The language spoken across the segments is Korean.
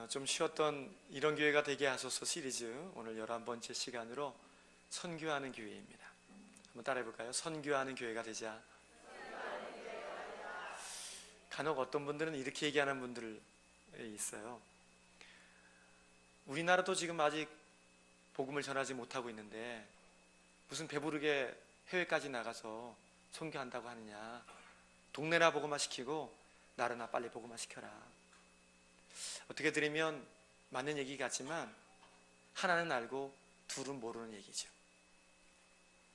좀 쉬었던 이런 교회가 되게 하소서 시리즈 오늘 11번째 시간으로 선교하는 교회입니다. 한번 따라해 볼까요? 선교하는 교회가 되자. 간혹 어떤 분들은 이렇게 얘기하는 분들이 있어요. 우리나라도 지금 아직 복음을 전하지 못하고 있는데 무슨 배부르게 해외까지 나가서 선교한다고 하느냐. 동네나 복음화 시키고 나라나 빨리 복음화 시켜라. 어떻게 들으면 맞는 얘기 같지만 하나는 알고 둘은 모르는 얘기죠.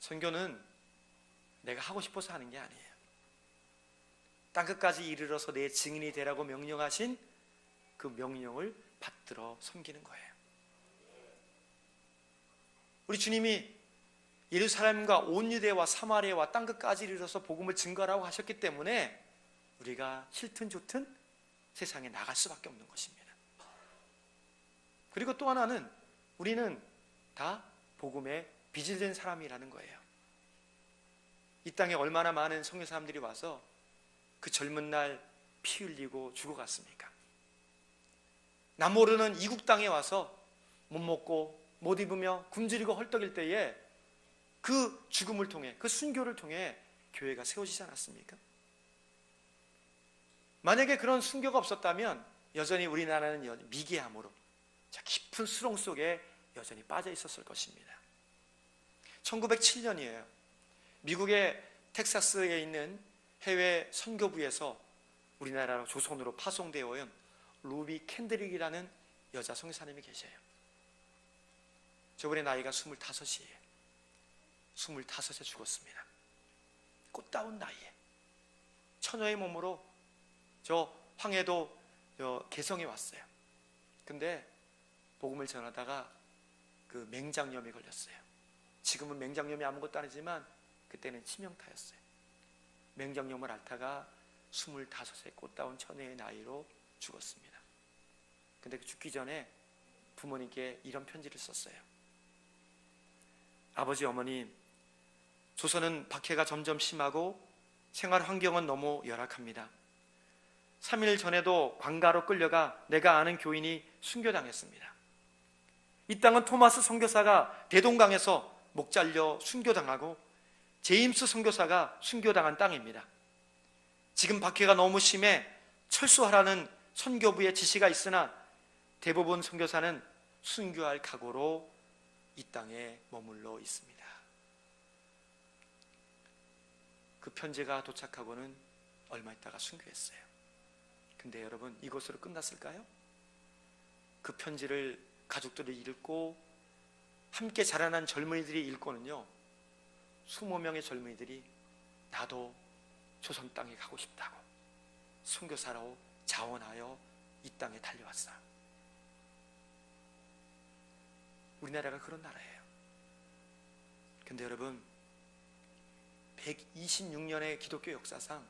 선교는 내가 하고 싶어서 하는 게 아니에요. 땅끝까지 이르러서 내 증인이 되라고 명령하신 그 명령을 받들어 섬기는 거예요. 우리 주님이 예루살렘과 온 유대와 사마리아와 땅끝까지 이르러서 복음을 증거하라고 하셨기 때문에 우리가 싫든 좋든 세상에 나갈 수밖에 없는 것입니다. 그리고 또 하나는 우리는 다 복음에 빚을 진 사람이라는 거예요. 이 땅에 얼마나 많은 선교 사람들이 와서 그 젊은 날 피 흘리고 죽어갔습니까? 남 모르는 이국 땅에 와서 못 먹고 못 입으며 굶주리고 헐떡일 때에 그 죽음을 통해, 그 순교를 통해 교회가 세워지지 않았습니까? 만약에 그런 순교가 없었다면 여전히 우리나라는 미개함으로 깊은 수렁 속에 여전히 빠져 있었을 것입니다. 1907년이에요. 미국의 텍사스에 있는 해외 선교부에서 우리나라 조선으로 파송되어 온 루비 캔드릭이라는 여자 선교사님이 계셔요. 저분의 나이가 25이에요. 25에 죽었습니다. 꽃다운 나이에 처녀의 몸으로 저 황해도 개성에 왔어요. 근데 복음을 전하다가 그 맹장염이 걸렸어요. 지금은 맹장염이 아무것도 아니지만 그때는 치명타였어요. 맹장염을 앓다가 25의 꽃다운 처녀의 나이로 죽었습니다. 근데 죽기 전에 부모님께 이런 편지를 썼어요. 아버지, 어머니, 조선은 박해가 점점 심하고 생활 환경은 너무 열악합니다. 3일 전에도 관가로 끌려가 내가 아는 교인이 순교당했습니다. 이 땅은 토마스 선교사가 대동강에서 목 잘려 순교당하고 제임스 선교사가 순교당한 땅입니다. 지금 박해가 너무 심해 철수하라는 선교부의 지시가 있으나 대부분 선교사는 순교할 각오로 이 땅에 머물러 있습니다. 그 편지가 도착하고는 얼마 있다가 순교했어요. 근데 여러분, 이것으로 끝났을까요? 그 편지를 가족들이 읽고 함께 자라난 젊은이들이 읽고는요, 20명의 젊은이들이 나도 조선 땅에 가고 싶다고 선교사로 자원하여 이 땅에 달려왔어요. 우리나라가 그런 나라예요. 근데 여러분, 126년의 기독교 역사상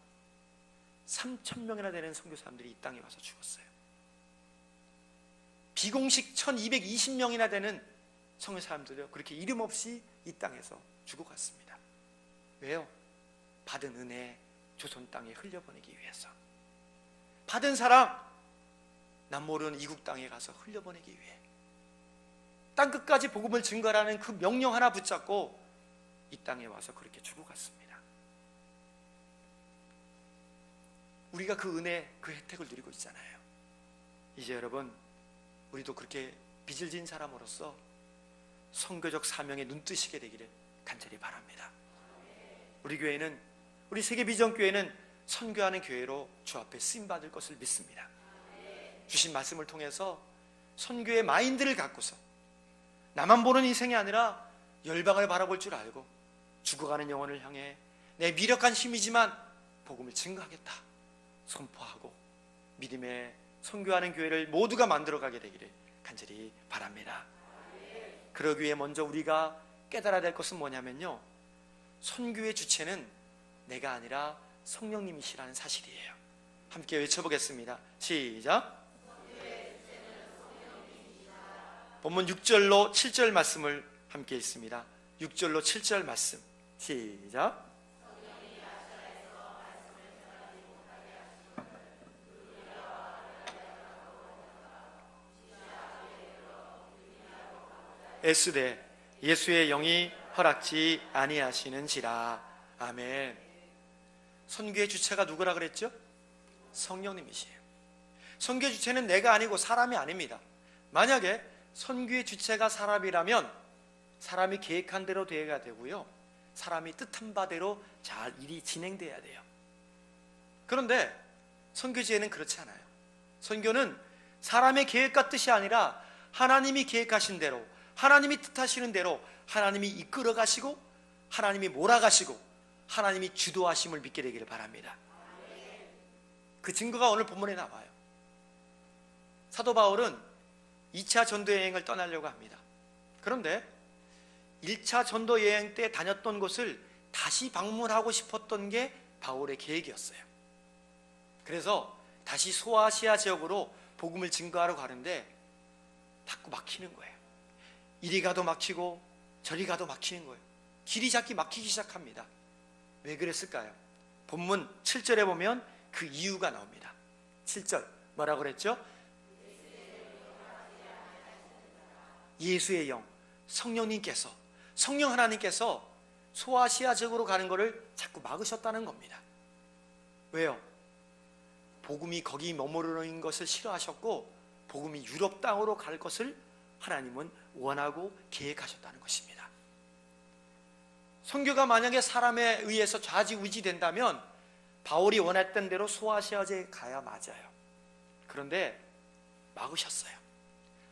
3,000명이나 되는 선교사람들이 이 땅에 와서 죽었어요. 비공식 1,220명이나 되는 선교사람들이 그렇게 이름 없이 이 땅에서 죽어갔습니다. 왜요? 받은 은혜 조선 땅에 흘려보내기 위해서. 받은 사랑 남 모르는 이국 땅에 가서 흘려보내기 위해. 땅끝까지 복음을 증거하라는 그 명령 하나 붙잡고 이 땅에 와서 그렇게 죽어갔습니다. 우리가 그 은혜, 그 혜택을 누리고 있잖아요. 이제 여러분, 우리도 그렇게 빚을 진 사람으로서 선교적 사명에 눈뜨시게 되기를 간절히 바랍니다. 우리 교회는, 우리 세계비전교회는 선교하는 교회로 주 앞에 쓰임받을 것을 믿습니다. 주신 말씀을 통해서 선교의 마인드를 갖고서 나만 보는 인생이 아니라 열방을 바라볼 줄 알고 죽어가는 영혼을 향해 내 미력한 힘이지만 복음을 증거하겠다 선포하고 믿음의 선교하는 교회를 모두가 만들어가게 되기를 간절히 바랍니다. 그러기 위해 먼저 우리가 깨달아야 될 것은 뭐냐면요, 선교의 주체는 내가 아니라 성령님이시라는 사실이에요. 함께 외쳐보겠습니다. 시작. 본문 6절로 7절 말씀을 함께 읽습니다. 6절로 7절 말씀 시작. 애쓰되 예수의 영이 허락지 아니하시는지라. 아멘. 선교의 주체가 누구라 그랬죠? 성령님이시에요. 선교의 주체는 내가 아니고 사람이 아닙니다. 만약에 선교의 주체가 사람이라면 사람이 계획한 대로 되어야 되고요, 사람이 뜻한 바대로 잘 일이 진행돼야 돼요. 그런데 선교지에는 그렇지 않아요. 선교는 사람의 계획과 뜻이 아니라 하나님이 계획하신 대로, 하나님이 뜻하시는 대로 하나님이 이끌어 가시고 하나님이 몰아가시고 하나님이 주도하심을 믿게 되기를 바랍니다. 그 증거가 오늘 본문에 나와요. 사도 바울은 2차 전도 여행을 떠나려고 합니다. 그런데 1차 전도 여행 때 다녔던 곳을 다시 방문하고 싶었던 게 바울의 계획이었어요. 그래서 다시 소아시아 지역으로 복음을 증거하러 가는데 자꾸 막히는 거예요. 이리 가도 막히고 저리 가도 막히는 거예요. 길이 자꾸 막히기 시작합니다. 왜 그랬을까요? 본문 7절에 보면 그 이유가 나옵니다. 7절 뭐라고 그랬죠? 예수의 영, 성령님께서, 성령 하나님께서 소아시아 지역으로 가는 것을 자꾸 막으셨다는 겁니다. 왜요? 복음이 거기 머무르는 것을 싫어하셨고 복음이 유럽 땅으로 갈 것을 하나님은 원하고 계획하셨다는 것입니다. 선교가 만약에 사람에 의해서 좌지우지 된다면 바울이 원했던 대로 소아시아에 가야 맞아요. 그런데 막으셨어요.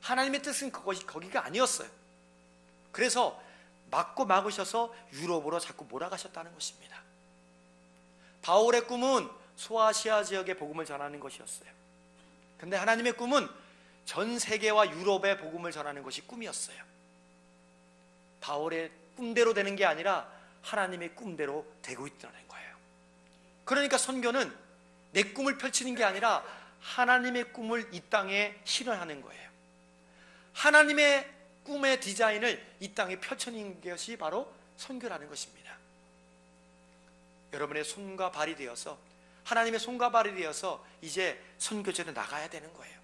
하나님의 뜻은 거기가 아니었어요. 그래서 막으셔서 유럽으로 자꾸 몰아가셨다는 것입니다. 바울의 꿈은 소아시아 지역의 복음을 전하는 것이었어요. 근데 하나님의 꿈은 전 세계와 유럽의 복음을 전하는 것이 꿈이었어요. 바울의 꿈대로 되는 게 아니라 하나님의 꿈대로 되고 있다는 거예요. 그러니까 선교는 내 꿈을 펼치는 게 아니라 하나님의 꿈을 이 땅에 실현하는 거예요. 하나님의 꿈의 디자인을 이 땅에 펼쳐내는 것이 바로 선교라는 것입니다. 여러분의 손과 발이 되어서, 하나님의 손과 발이 되어서 이제 선교지로 나가야 되는 거예요.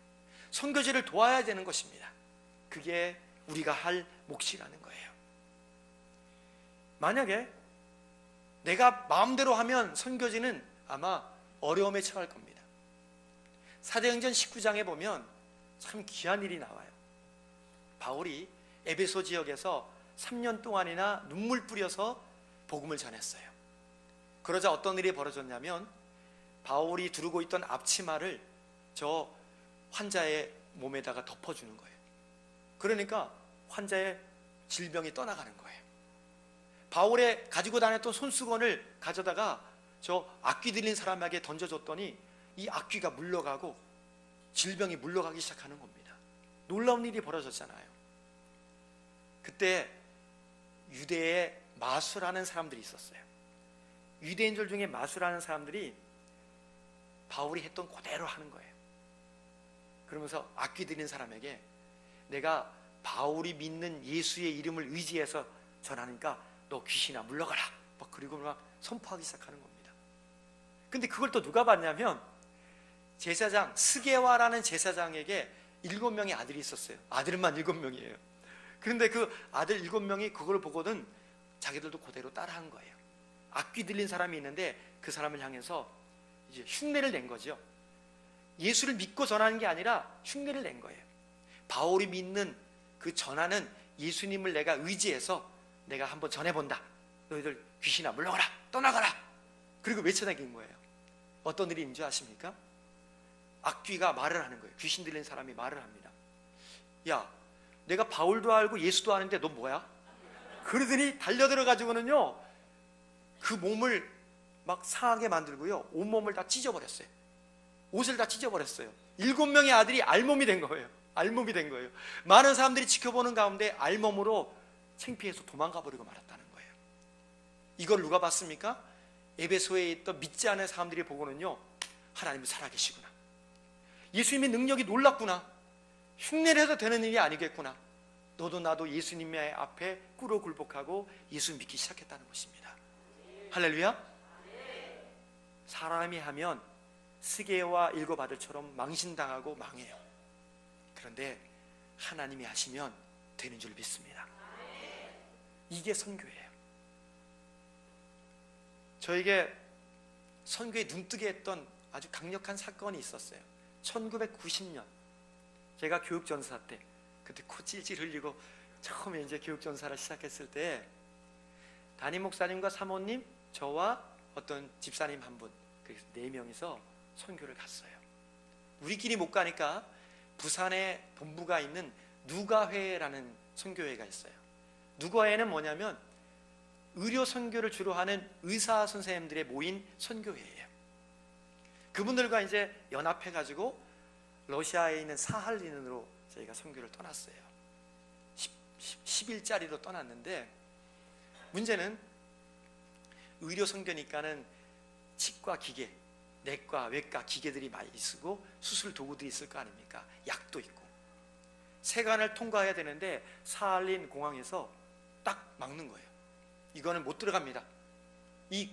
선교지를 도와야 되는 것입니다. 그게 우리가 할 몫이라는 거예요. 만약에 내가 마음대로 하면 선교지는 아마 어려움에 처할 겁니다. 사도행전 19장에 보면 참 귀한 일이 나와요. 바울이 에베소 지역에서 3년 동안이나 눈물 뿌려서 복음을 전했어요. 그러자 어떤 일이 벌어졌냐면 바울이 두르고 있던 앞치마를 저 환자의 몸에다가 덮어주는 거예요. 그러니까 환자의 질병이 떠나가는 거예요. 바울의 가지고 다녔던 손수건을 가져다가 저 악귀 들린 사람에게 던져줬더니 이 악귀가 물러가고 질병이 물러가기 시작하는 겁니다. 놀라운 일이 벌어졌잖아요. 그때 유대에 마술하는 사람들이 있었어요. 유대인들 중에 마술하는 사람들이 바울이 했던 그대로 하는 거예요. 그러면서 악귀 들린 사람에게 내가 바울이 믿는 예수의 이름을 의지해서 전하니까 너 귀신아 물러가라, 그리고 막 선포하기 시작하는 겁니다. 근데 그걸 또 누가 봤냐면 제사장 스게와라는 제사장에게 7명의 아들이 있었어요. 아들만 7명이에요. 그런데 그 아들 7명이 그걸 보고는 자기들도 그대로 따라한 거예요. 악귀 들린 사람이 있는데 그 사람을 향해서 이제 흉내를 낸 거죠. 예수를 믿고 전하는 게 아니라 흉내를 낸 거예요. 바울이 믿는 그 전하는 예수님을 내가 의지해서 내가 한번 전해본다. 너희들 귀신아 물러가라, 떠나가라. 그리고 외쳐다닌 거예요. 어떤 일이 있는 줄 아십니까? 악귀가 말을 하는 거예요. 귀신 들린 사람이 말을 합니다. 야, 내가 바울도 알고 예수도 아는데 너 뭐야? 그러더니 달려들어가지고는요 그 몸을 막 상하게 만들고요 온몸을 다 찢어버렸어요. 옷을 다 찢어버렸어요. 7명의 아들이 알몸이 된 거예요. 알몸이 된 거예요. 많은 사람들이 지켜보는 가운데 알몸으로 창피해서 도망가 버리고 말았다는 거예요. 이걸 누가 봤습니까? 에베소에 있던 믿지 않은 사람들이 보고는요 하나님은 살아계시구나, 예수님의 능력이 놀랍구나, 흉내를 해도 되는 일이 아니겠구나, 너도 나도 예수님의 앞에 꿇어 굴복하고 예수 믿기 시작했다는 것입니다. 할렐루야. 사람이 하면 스게와 7 아들처럼 망신당하고 망해요. 그런데 하나님이 하시면 되는 줄 믿습니다. 이게 선교예요. 저에게 선교에 눈뜨게 했던 아주 강력한 사건이 있었어요. 1990년 제가 교육전사 때, 그때 코 찔찔 흘리고 처음에 이제 교육전사를 시작했을 때 담임 목사님과 사모님, 저와 어떤 집사님 한 분, 그래서 4명이서 선교를 갔어요. 우리끼리 못 가니까 부산에 본부가 있는 누가회라는 선교회가 있어요. 누가회는 뭐냐면 의료 선교를 주로 하는 의사 선생님들의 모인 선교회예요. 그분들과 이제 연합해 가지고 러시아에 있는 사할린으로 저희가 선교를 떠났어요. 10일짜리로 떠났는데, 문제는 의료 선교니까는 치과 기계, 내과, 외과 기계들이 많이 쓰고 수술 도구들이 있을 거 아닙니까? 약도 있고. 세관을 통과해야 되는데 사할린 공항에서 딱 막는 거예요. 이거는 못 들어갑니다. 이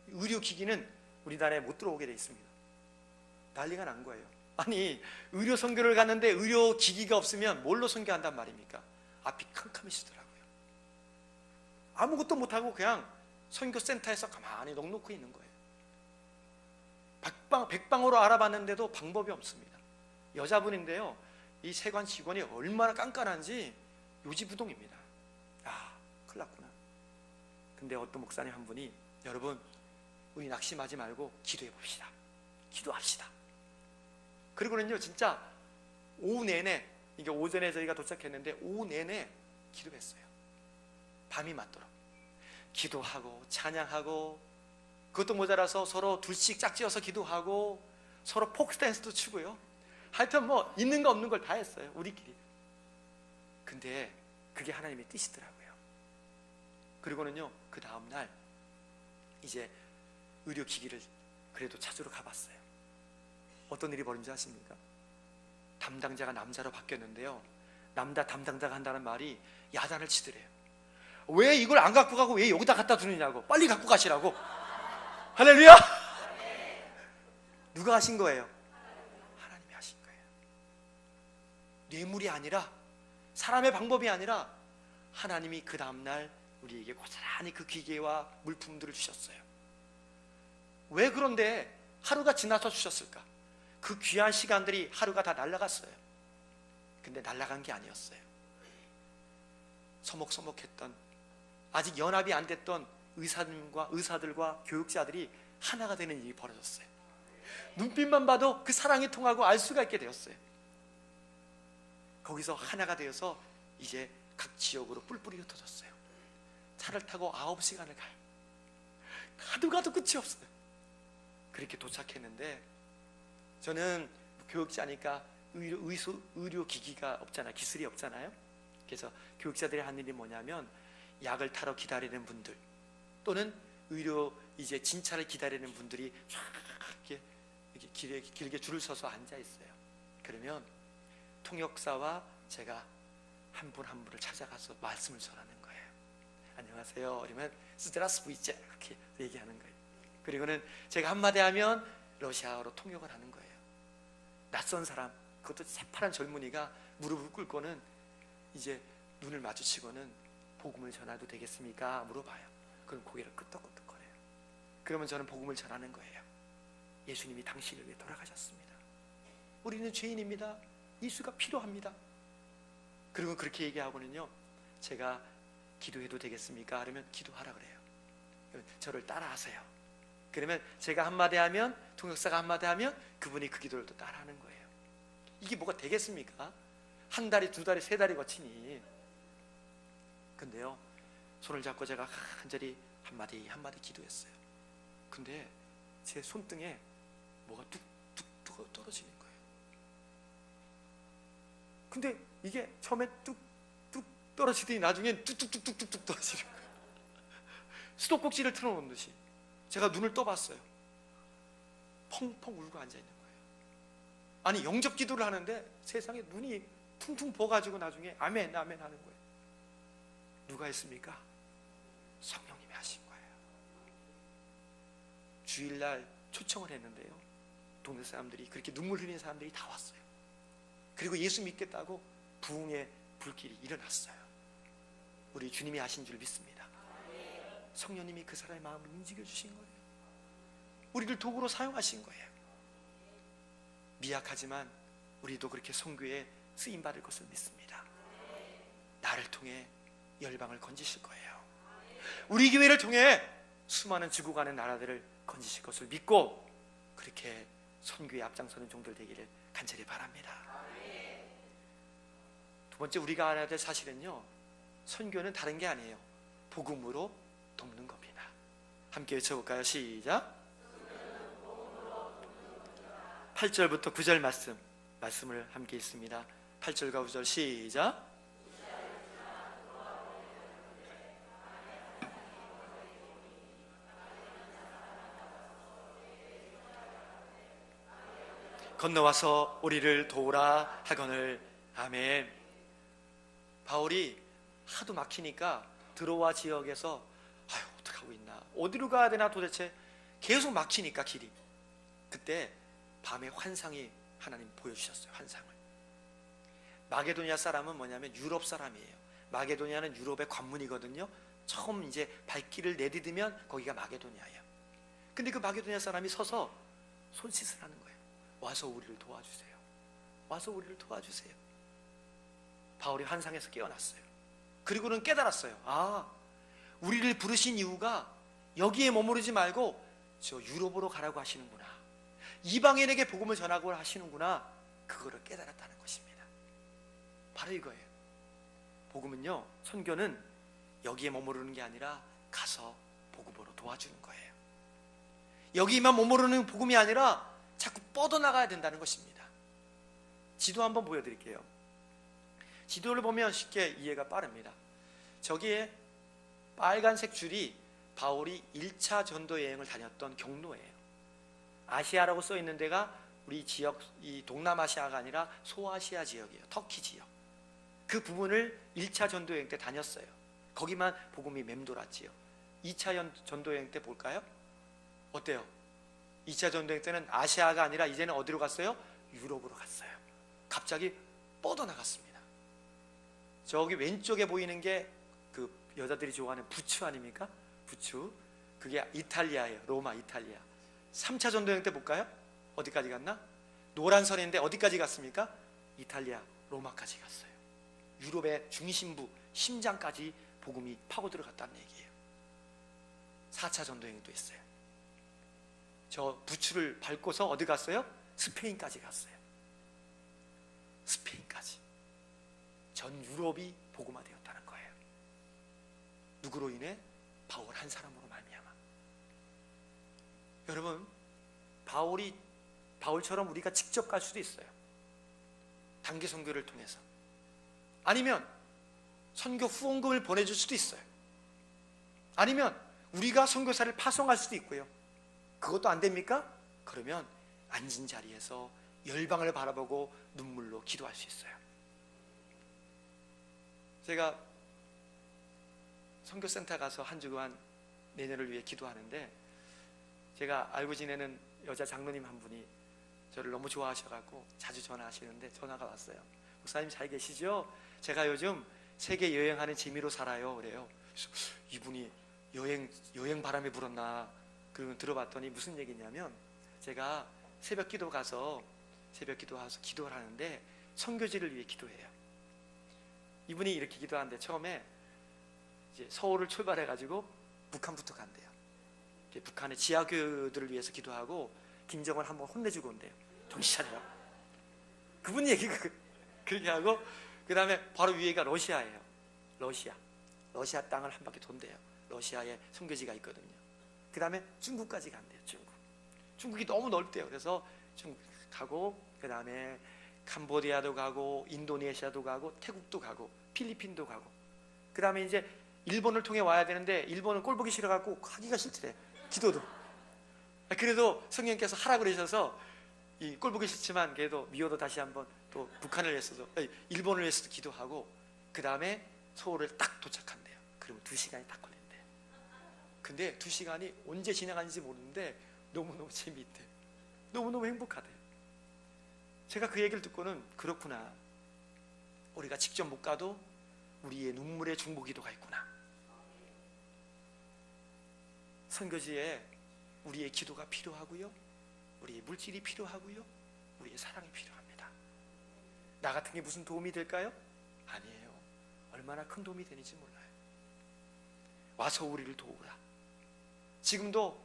의료기기는 우리나라에 못 들어오게 돼 있습니다. 난리가 난 거예요. 아니, 의료 선교를 갔는데 의료기기가 없으면 뭘로 선교한단 말입니까? 앞이 캄캄해지더라고요. 아무것도 못하고 그냥 선교센터에서 가만히 넋놓고 있는 거예요. 백방으로 알아봤는데도 방법이 없습니다. 여자분인데요, 이 세관 직원이 얼마나 깐깐한지 요지부동입니다. 아, 큰일 났구나. 근데 어떤 목사님 한 분이, 여러분 우리 낙심하지 말고 기도해 봅시다, 기도합시다. 그리고는요, 진짜 오후 내내, 이게 오전에 저희가 도착했는데 오후 내내 기도했어요. 밤이 맞도록 기도하고 찬양하고, 그것도 모자라서 서로 둘씩 짝지어서 기도하고, 서로 폭스댄스도 추고요. 하여튼 뭐 있는 거 없는 걸 다 했어요, 우리끼리. 근데 그게 하나님의 뜻이더라고요. 그리고는요, 그 다음날 이제 의료기기를 그래도 찾으러 가봤어요. 어떤 일이 벌어진지 아십니까? 담당자가 남자로 바뀌었는데요, 남자 담당자가 한다는 말이 야단을 치더래요. 왜 이걸 안 갖고 가고 왜 여기다 갖다 두느냐고, 빨리 갖고 가시라고. 할렐루야! 누가 하신 거예요? 하나님이 하신 거예요. 뇌물이 아니라, 사람의 방법이 아니라 하나님이 그 다음날 우리에게 고스란히 그 기계와 물품들을 주셨어요. 왜 그런데 하루가 지나서 주셨을까? 그 귀한 시간들이 하루가 다 날아갔어요. 근데 날아간 게 아니었어요. 서먹서먹했던, 아직 연합이 안 됐던 의사들과 교육자들이 하나가 되는 일이 벌어졌어요. 눈빛만 봐도 그 사랑이 통하고 알 수가 있게 되었어요. 거기서 하나가 되어서 이제 각 지역으로 뿔뿔이 흩어졌어요. 차를 타고 9시간을 가요. 가도 끝이 없어요. 그렇게 도착했는데, 저는 교육자니까 의료기기가 없잖아요. 기술이 없잖아요. 그래서 교육자들이 하는 일이 뭐냐면, 약을 타러 기다리는 분들, 또는 의료 이제 진찰을 기다리는 분들이 쫙 이렇게 길게 줄을 서서 앉아 있어요. 그러면 통역사와 제가 한 분 한 분을 찾아가서 말씀을 전하는 거예요. 안녕하세요. 그러면 스드라스부이체 이렇게 얘기하는 거예요. 그리고는 제가 한마디 하면 러시아어로 통역을 하는 거예요. 낯선 사람, 그것도 새파란 젊은이가 무릎을 꿇고는 이제 눈을 마주치고는 복음을 전해도 되겠습니까? 물어봐요. 그럼 고개를 끄덕끄덕거려요. 그러면 저는 복음을 전하는 거예요. 예수님이 당신을 위해 돌아가셨습니다. 우리는 죄인입니다. 예수가 필요합니다. 그리고 그렇게 얘기하고는요, 제가 기도해도 되겠습니까? 그러면 기도하라 그래요. 저를 따라하세요. 그러면 제가 한마디 하면, 통역사가 한마디 하면 그분이 그 기도를 또 따라하는 거예요. 이게 뭐가 되겠습니까? 한 달이, 두 달이, 세 달이 거치니. 근데요, 손을 잡고 제가 간절히 한마디 기도했어요. 근데 제 손등에 뭐가 뚝뚝 떨어지는 거예요. 근데 이게 처음에 뚝뚝 떨어지더니 나중엔 뚝뚝뚝뚝뚝 떨어지는 거예요. 수도꼭지를 틀어놓은 듯이. 제가 눈을 떠봤어요. 펑펑 울고 앉아있는 거예요. 아니, 영접 기도를 하는데 세상에 눈이 퉁퉁 부어가지고 나중에 아멘 아멘 하는 거예요. 누가 했습니까? 성령님이 하신 거예요. 주일날 초청을 했는데요, 동네 사람들이, 그렇게 눈물 흘리는 사람들이 다 왔어요. 그리고 예수 믿겠다고 부흥의 불길이 일어났어요. 우리 주님이 하신 줄 믿습니다. 성령님이 그 사람의 마음을 움직여 주신 거예요. 우리를 도구로 사용하신 거예요. 미약하지만 우리도 그렇게 선교에 쓰임받을 것을 믿습니다. 나를 통해 열방을 건지실 거예요. 우리 교회를 통해 수많은 죽어가는 나라들을 건지실 것을 믿고 그렇게 선교에 앞장서는 종들 되기를 간절히 바랍니다. 두 번째 우리가 알아야 될 사실은요, 선교는 다른 게 아니에요. 복음으로 돕는 겁니다. 함께 외쳐볼까요? 시작. 8절부터 9절 말씀을 함께 읽습니다. 8절과 9절 시작. 건너와서 우리를 도우라 하거늘. 아멘. 바울이 하도 막히니까 드로아 지역에서 어떡하고 있나, 어디로 가야 되나, 도대체 계속 막히니까 길이. 그때 밤에 환상이 하나님 보여주셨어요. 환상을. 마게도니아 사람은 뭐냐면 유럽 사람이에요. 마게도니아는 유럽의 관문이거든요. 처음 이제 발길을 내디디면 거기가 마게도니아예요. 근데 그 마게도니아 사람이 서서 손짓을 하는 거예요. 와서 우리를 도와주세요. 와서 우리를 도와주세요. 바울이 환상에서 깨어났어요. 그리고는 깨달았어요. 우리를 부르신 이유가 여기에 머무르지 말고 저 유럽으로 가라고 하시는구나, 이방인에게 복음을 전하고 하시는구나, 그거를 깨달았다는 것입니다. 바로 이거예요. 복음은요, 선교는 여기에 머무르는 게 아니라 가서 복음으로 도와주는 거예요. 여기만 머무르는 복음이 아니라 자꾸 뻗어나가야 된다는 것입니다. 지도 한번 보여드릴게요. 지도를 보면 쉽게 이해가 빠릅니다. 저기에 빨간색 줄이 바울이 1차 전도 여행을 다녔던 경로예요. 아시아라고 써 있는 데가 우리 지역, 이 동남아시아가 아니라 소아시아 지역이에요. 터키 지역. 그 부분을 1차 전도 여행 때 다녔어요. 거기만 복음이 맴돌았지요. 2차 전도 여행 때 볼까요? 어때요? 2차 전도 여행 때는 아시아가 아니라 이제는 어디로 갔어요? 유럽으로 갔어요. 갑자기 뻗어나갔습니다. 저기 왼쪽에 보이는 게 그 여자들이 좋아하는 부추 아닙니까? 부추. 그게 이탈리아예요. 로마, 이탈리아. 3차 전도 여행 때 볼까요? 어디까지 갔나? 노란 선인데 어디까지 갔습니까? 이탈리아, 로마까지 갔어요. 유럽의 중심부, 심장까지 복음이 파고 들어갔다는 얘기예요. 4차 전도 여행도 했어요. 저 부추를 밟고서 어디 갔어요? 스페인까지 갔어요. 스페인까지. 전 유럽이 복음화되었다는 거예요. 누구로 인해? 바울 한 사람으로 말미암아. 여러분, 바울처럼 우리가 직접 갈 수도 있어요. 단기 선교를 통해서. 아니면 선교 후원금을 보내줄 수도 있어요. 아니면 우리가 선교사를 파송할 수도 있고요. 그것도 안 됩니까? 그러면 앉은 자리에서 열방을 바라보고 눈물로 기도할 수 있어요. 제가 선교센터 가서 한 주간 내년을 위해 기도하는데, 제가 알고 지내는 여자 장로님 한 분이 저를 너무 좋아하셔가지고 자주 전화하시는데 전화가 왔어요. 목사님 잘 계시죠? 제가 요즘 세계 여행하는 재미로 살아요. 그래요. 그래서 이분이 여행 바람에 불었나, 그러고 들어봤더니 무슨 얘기냐면, 제가 새벽 기도 가서 기도를 하는데 선교지를 위해 기도해요. 이분이 이렇게 기도하는데 처음에 이제 서울을 출발해가지고 북한부터 간대요. 북한의 지하교들을 위해서 기도하고 김정은 한번 혼내주고 온대요. 정신 차려요. 그분 얘기가 그렇게 하고, 그 다음에 바로 위에가 러시아예요. 러시아 땅을 한 바퀴 돈대요. 러시아에 선교지가 있거든요. 그 다음에 중국까지 간대요. 중국이 너무 넓대요. 그래서 중국 가고, 그 다음에 캄보디아도 가고, 인도네시아도 가고, 태국도 가고, 필리핀도 가고, 그 다음에 이제 일본을 통해 와야 되는데 일본은 꼴보기 싫어갖고 가기가 싫더래. 기도도. 그래도 성령께서 하라 그러셔서 이 꼴보기 싫지만 그래도 미워도 다시 한번 또 북한을 위해서도, 일본을 위해서도 기도하고, 그 다음에 서울을 딱 도착한대요. 그러면 2시간이 딱 걸린대요. 근데 2시간이 언제 지나가는지 모르는데 너무너무 재미있대요. 너무너무 행복하대요. 제가 그 얘기를 듣고는 그렇구나, 우리가 직접 못 가도 우리의 눈물의 중보기도가 있구나. 선교지에 우리의 기도가 필요하고요, 우리의 물질이 필요하고요, 우리의 사랑이 필요합니다. 나 같은 게 무슨 도움이 될까요? 아니에요. 얼마나 큰 도움이 되는지 몰라요. 와서 우리를 도우라. 지금도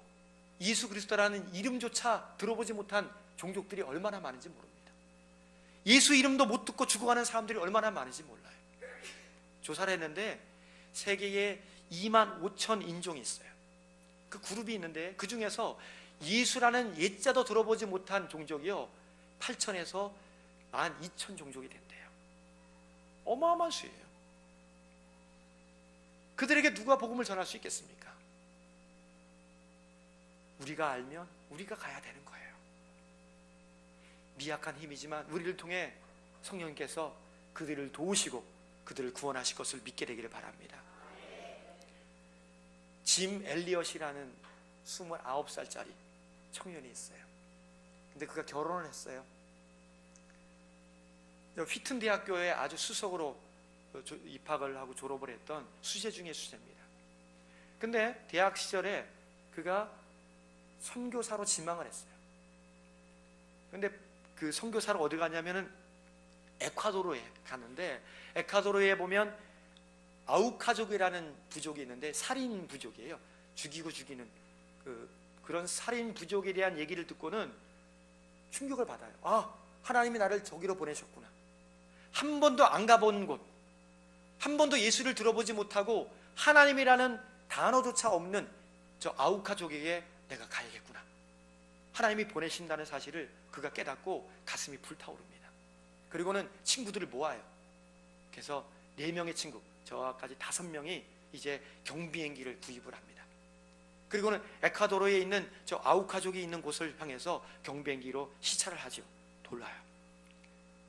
예수 그리스도라는 이름조차 들어보지 못한 종족들이 얼마나 많은지 모릅니다. 예수 이름도 못 듣고 죽어가는 사람들이 얼마나 많은지 몰라요. 조사를 했는데 세계에 2만 5천 인종이 있어요. 그 그룹이 있는데 그 중에서 예수라는 예자도 들어보지 못한 종족이요 8천에서 12,000 종족이 된대요. 어마어마한 수예요. 그들에게 누가 복음을 전할 수 있겠습니까? 우리가 알면 우리가 가야 되는 거예요. 미약한 힘이지만 우리를 통해 성령께서 그들을 도우시고 그들을 구원하실 것을 믿게 되기를 바랍니다. 짐 엘리엇이라는 29살짜리 청년이 있어요. 근데 그가 결혼을 했어요. 휘튼 대학교에 아주 수석으로 입학을 하고 졸업을 했던 수재 중에 수재입니다. 근데 대학 시절에 그가 선교사로 지망을 했어요. 근데 그 선교사로 어디 가냐면은 에콰도르에 갔는데, 에콰도르에 보면 아우카족이라는 부족이 있는데 살인 부족이에요. 죽이고 죽이는 그런 살인 부족에 대한 얘기를 듣고는 충격을 받아요. 아, 하나님이 나를 저기로 보내셨구나. 한 번도 안 가본 곳, 한 번도 예수를 들어보지 못하고 하나님이라는 단어조차 없는 저 아우카족에게 내가 가야겠구나. 하나님이 보내신다는 사실을 그가 깨닫고 가슴이 불타오릅니다. 그리고는 친구들을 모아요. 그래서 4명의 친구, 저까지 5명이 이제 경비행기를 구입을 합니다. 그리고는 에콰도르에 있는 저 아우카족이 있는 곳을 향해서 경비행기로 시차를 하죠. 돌아요.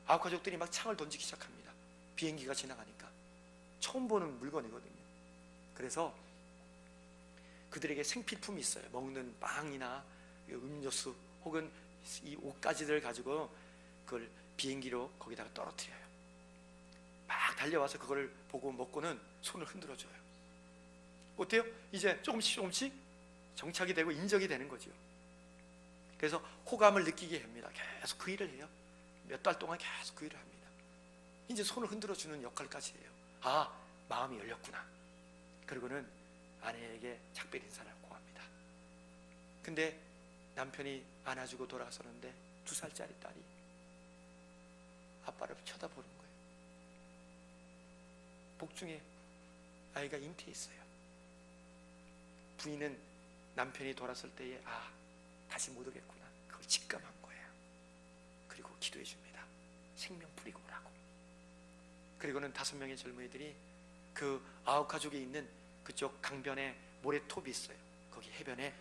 아우카족들이 막 창을 던지기 시작합니다. 비행기가 지나가니까. 처음 보는 물건이거든요. 그래서 그들에게 생필품이 있어요. 먹는 빵이나 음료수 혹은 이 옷가지들을 가지고 그걸 비행기로 거기다가 떨어뜨려요. 막 달려와서 그걸 보고 먹고는 손을 흔들어줘요. 어때요? 이제 조금씩 정착이 되고 인정이 되는 거죠. 그래서 호감을 느끼게 합니다. 계속 그 일을 해요. 몇 달 동안 계속 그 일을 합니다. 이제 손을 흔들어주는 역할까지 해요. 아, 마음이 열렸구나. 그리고는 아내에게 작별 인사를 고합니다. 근데 남편이 안아주고 돌아서는데 2살짜리 딸이 아빠를 쳐다보는 거예요. 복중에 아이가 잉태했어요. 부인은 남편이 돌아설 때에 아, 다시 못 오겠구나, 그걸 직감한 거예요. 그리고 기도해 줍니다. 생명 뿌리고 오라고. 그리고는 5명의 젊은이들이 그 아우카족에 있는 그쪽 강변에 모래톱이 있어요. 거기 해변에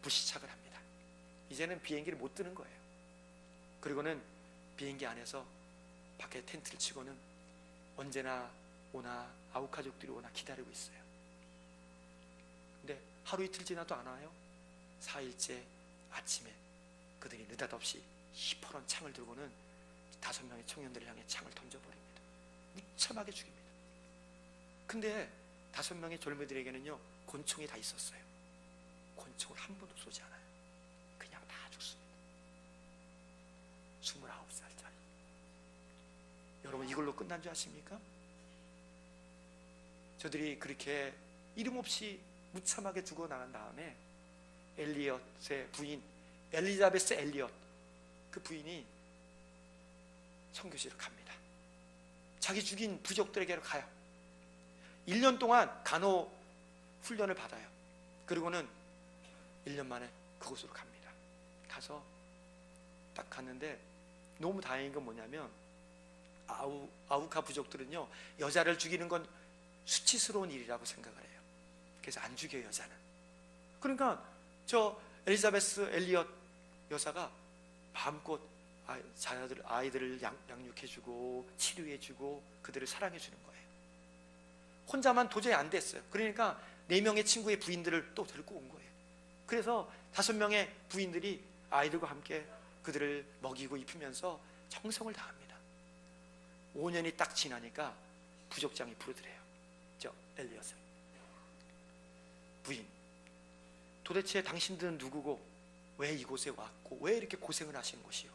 부시착을 합니다. 이제는 비행기를 못 뜨는 거예요. 그리고는 비행기 안에서 밖에 텐트를 치고는 언제나 오나 아우카족들이 오나 기다리고 있어요. 근데 하루 이틀 지나도 안 와요. 4일째 아침에 그들이 느닷없이 시퍼런 창을 들고는 5명의 청년들을 향해 창을 던져버립니다. 무참하게 죽입니다. 근데 5명의 젊은이들에게는요 권총이 다 있었어요. 권총을 한 번도 쏘지 않아요. 그냥 다 죽습니다. 29살짜리. 여러분, 이걸로 끝난 줄 아십니까? 저들이 그렇게 이름 없이 무참하게 죽어나간 다음에 엘리엇의 부인 엘리자베스 엘리엇, 그 부인이 선교지로 갑니다. 자기 죽인 부족들에게로 가요. 1년 동안 간호 훈련을 받아요. 그리고는 1년 만에 그곳으로 갑니다. 가서 딱 갔는데 너무 다행인 건 뭐냐면 아우카 부족들은요 여자를 죽이는 건 수치스러운 일이라고 생각을 해요. 그래서 안 죽여요, 여자는. 그러니까 저 엘리자베스 엘리엇 여사가 마음껏 아이들을 양육해주고 치료해주고 그들을 사랑해주는 거예요. 혼자만 도저히 안 됐어요. 그러니까 4명의 친구의 부인들을 또 데리고 온 거예요. 그래서 5명의 부인들이 아이들과 함께 그들을 먹이고 입히면서 정성을 다합니다. 5년이 딱 지나니까 부족장이 부르더래요. 저 엘리엇을. 부인, 도대체 당신들은 누구고 왜 이곳에 왔고 왜 이렇게 고생을 하시는 것이요?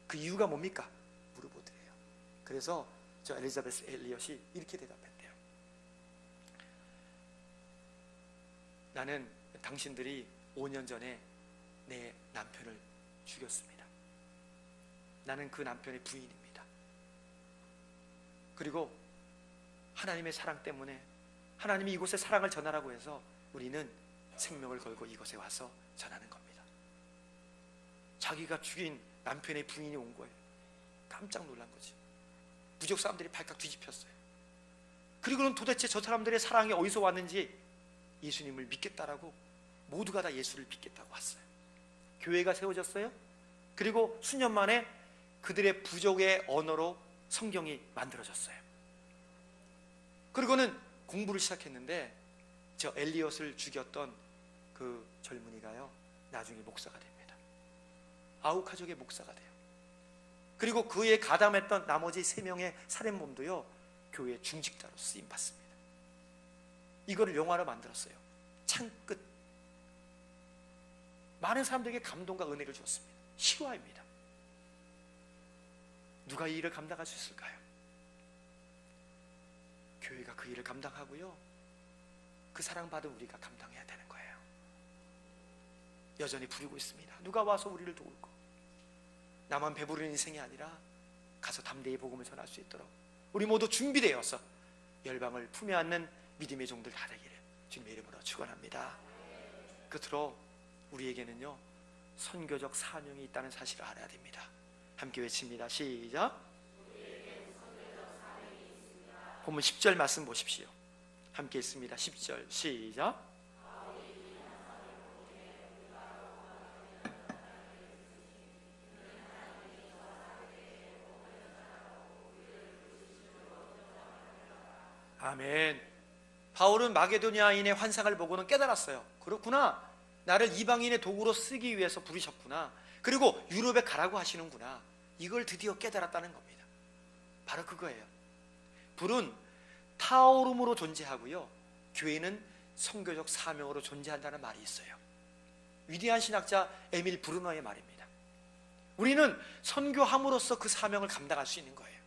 그 이유가 뭡니까? 물어보더래요. 그래서 저 엘리자베스 엘리엇이 이렇게 대답했대요. 나는 당신들이 5년 전에 내 남편을 죽였습니다. 나는 그 남편의 부인입니다. 그리고 하나님의 사랑 때문에 하나님이 이곳에 사랑을 전하라고 해서 우리는 생명을 걸고 이곳에 와서 전하는 겁니다. 자기가 죽인 남편의 부인이 온 거예요. 깜짝 놀란 거지. 부족 사람들이 발칵 뒤집혔어요. 그리고는 도대체 저 사람들의 사랑이 어디서 왔는지 예수님을 믿겠다라고 모두가 다 예수를 믿겠다고 왔어요. 교회가 세워졌어요. 그리고 수년 만에 그들의 부족의 언어로 성경이 만들어졌어요. 그리고는 공부를 시작했는데 저 엘리엇을 죽였던 그 젊은이가요, 나중에 목사가 됩니다. 아우카족의 목사가 돼요. 그리고 그에 가담했던 나머지 3명의 살인범도요, 교회 중직자로 쓰임 받습니다. 이거를 영화로 만들었어요. 창끝. 많은 사람들에게 감동과 은혜를 주었습니다. 실화입니다. 누가 이 일을 감당할 수 있을까요? 교회가 그 일을 감당하고요, 그 사랑받은 우리가 감당해야 되는 거예요. 여전히 부르고 있습니다. 누가 와서 우리를 도울까? 나만 배부르는 인생이 아니라 가서 담대히 복음을 전할 수 있도록 우리 모두 준비되어서 열방을 품에 안는 믿음의 종들 다 되기를 주님의 이름으로 축원합니다. 끝으로 우리에게는요, 선교적 사명이 있다는 사실을 알아야 됩니다. 함께 외칩니다. 시작. 본문 10절 말씀 보십시오. 함께 있습니다. 10절 시작. 아멘. 바울은 마게도냐인의 환상을 보고는 깨달았어요. 그렇구나, 나를 이방인의 도구로 쓰기 위해서 부르셨구나. 그리고 유럽에 가라고 하시는구나. 이걸 드디어 깨달았다는 겁니다. 바로 그거예요. 불은 타오름으로 존재하고요, 교회는 선교적 사명으로 존재한다는 말이 있어요. 위대한 신학자 에밀 브루너의 말입니다. 우리는 선교함으로써 그 사명을 감당할 수 있는 거예요.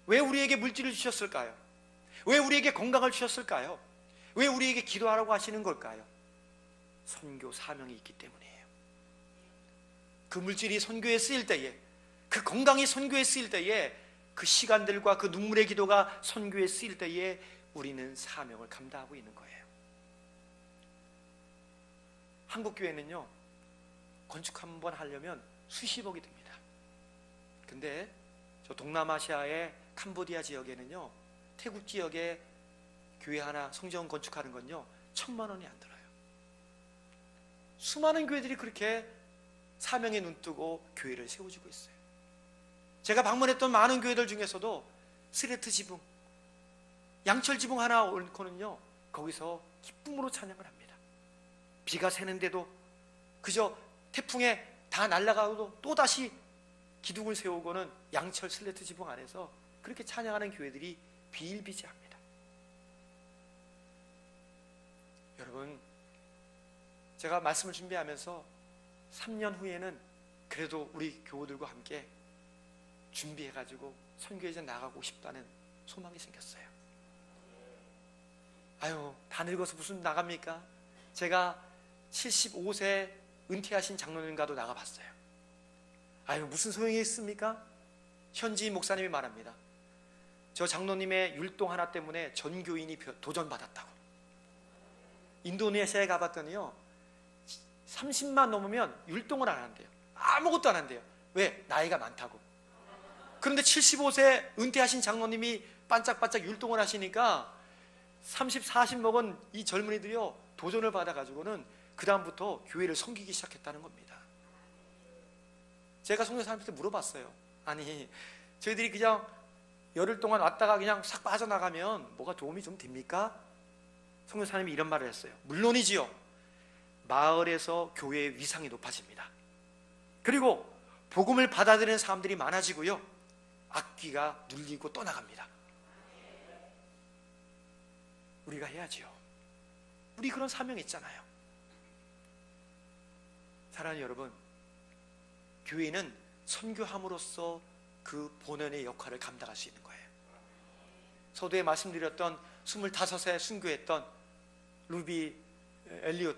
왜 우리에게 물질을 주셨을까요? 왜 우리에게 건강을 주셨을까요? 왜 우리에게 기도하라고 하시는 걸까요? 선교 사명이 있기 때문이에요. 그 물질이 선교에 쓰일 때에, 그 건강이 선교에 쓰일 때에, 그 시간들과 그 눈물의 기도가 선교에 쓰일 때에 우리는 사명을 감당하고 있는 거예요. 한국 교회는요, 건축 한번 하려면 수십억이 듭니다. 근데 저 동남아시아의 캄보디아 지역에는요, 태국 지역에 교회 하나 성전 건축하는 건요 1,000만 원이 안 들어요. 수많은 교회들이 그렇게 사명에 눈뜨고 교회를 세워주고 있어요. 제가 방문했던 많은 교회들 중에서도 스레트 지붕, 양철 지붕 하나 옳고는요 거기서 기쁨으로 찬양을 합니다. 비가 새는데도 그저 태풍에 다 날아가도 또다시 기둥을 세우고는 양철 슬레트 지붕 안에서 그렇게 찬양하는 교회들이 비일비재합니다. 여러분, 제가 말씀을 준비하면서 3년 후에는 그래도 우리 교우들과 함께 준비해가지고 선교회전 나가고 싶다는 소망이 생겼어요. 아유, 다 늙어서 무슨 나갑니까? 제가 75세 은퇴하신 장로님과도 나가봤어요. 아유, 무슨 소용이 있습니까? 현지인 목사님이 말합니다. 저 장로님의 율동 하나 때문에 전교인이 도전받았다고. 인도네시아에 가봤더니요 30만 넘으면 율동을 안 한대요. 아무것도 안 한대요. 왜? 나이가 많다고. 그런데 75세 은퇴하신 장로님이 반짝반짝 율동을 하시니까 30, 40 먹은 이 젊은이들이요 도전을 받아가지고는 그 다음부터 교회를 섬기기 시작했다는 겁니다. 제가 성도 사람들한테 물어봤어요. 아니, 저희들이 그냥 열흘 동안 왔다가 그냥 싹 빠져나가면 뭐가 도움이 좀 됩니까? 성도 사람이 이런 말을 했어요. 물론이지요. 마을에서 교회의 위상이 높아집니다. 그리고 복음을 받아들이는 사람들이 많아지고요, 악귀가 눌리고 떠나갑니다. 우리가 해야지요. 우리 그런 사명이 있잖아요. 사랑하는 여러분, 교회는 선교함으로써 그 본연의 역할을 감당할 수 있는 거예요. 서두에 말씀드렸던 25세 순교했던 루비 엘리엇,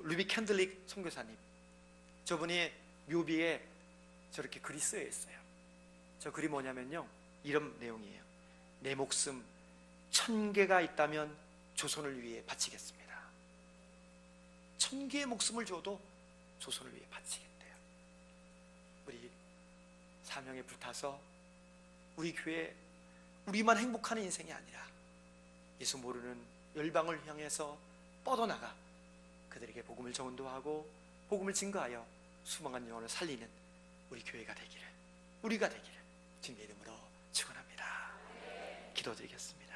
루비 캔들릭 선교사님, 저분이 묘비에 저렇게 글이 쓰여 있어요. 저 글이 뭐냐면요, 이런 내용이에요. 내 목숨 1000개가 있다면 조선을 위해 바치겠습니다. 1000개의 목숨을 줘도 조선을 위해 바치겠대요. 우리 사명에 불타서 우리 교회, 우리만 행복하는 인생이 아니라 예수 모르는 열방을 향해서 뻗어나가 그들에게 복음을 전도하고 복음을 증거하여 수많은 영혼을 살리는 우리 교회가 되기를, 우리가 되기를 주님의 이름으로 축원합니다. 기도드리겠습니다.